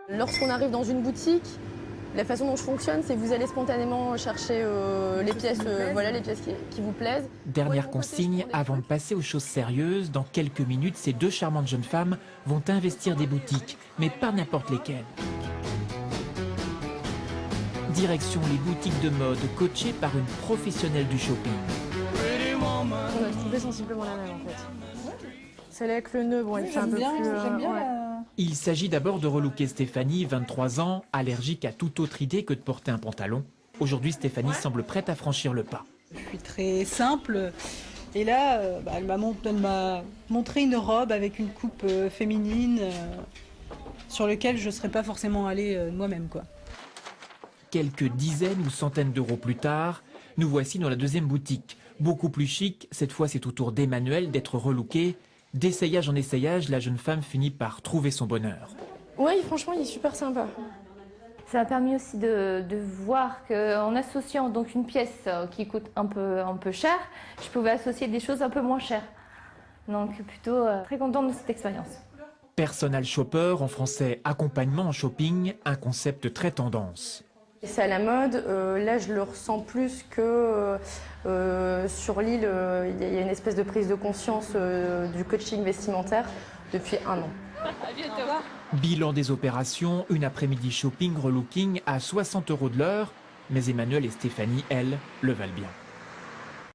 Lorsqu'on arrive dans une boutique, la façon dont je fonctionne, c'est que vous allez spontanément chercher les pièces, les pièces qui vous plaisent. Dernière consigne, avant de passer aux choses sérieuses, dans quelques minutes, ces deux charmantes jeunes femmes vont investir des boutiques, mais pas n'importe lesquelles. Direction les boutiques de mode coachées par une professionnelle du shopping. On a trouvé sensiblement la même en fait. Celle avec le nœud, bon, elle fait un peu plus... J'aime bien ouais. Il s'agit d'abord de relooker Stéphanie, 23 ans, allergique à toute autre idée que de porter un pantalon. Aujourd'hui, Stéphanie semble prête à franchir le pas. Je suis très simple. Et là, elle m'a montré une robe avec une coupe féminine sur laquelle je ne serais pas forcément allée moi-même, quoi. Quelques dizaines ou centaines d'euros plus tard, nous voici dans la deuxième boutique. Beaucoup plus chic, cette fois c'est au tour d'Emmanuel d'être relookée. D'essayage en essayage, la jeune femme finit par trouver son bonheur. Oui, franchement, il est super sympa. Ça m'a permis aussi de voir qu'en associant donc une pièce qui coûte un peu cher, je pouvais associer des choses un peu moins chères. Donc plutôt très contente de cette expérience. Personal shopper, en français accompagnement en shopping, un concept très tendance. C'est à la mode, là je le ressens plus que sur l'île, il y a une espèce de prise de conscience du coaching vestimentaire depuis 1 an. À bientôt. Bilan des opérations, une après-midi shopping relooking à 60 € de l'heure, mais Emmanuel et Stéphanie, elles, le valent bien.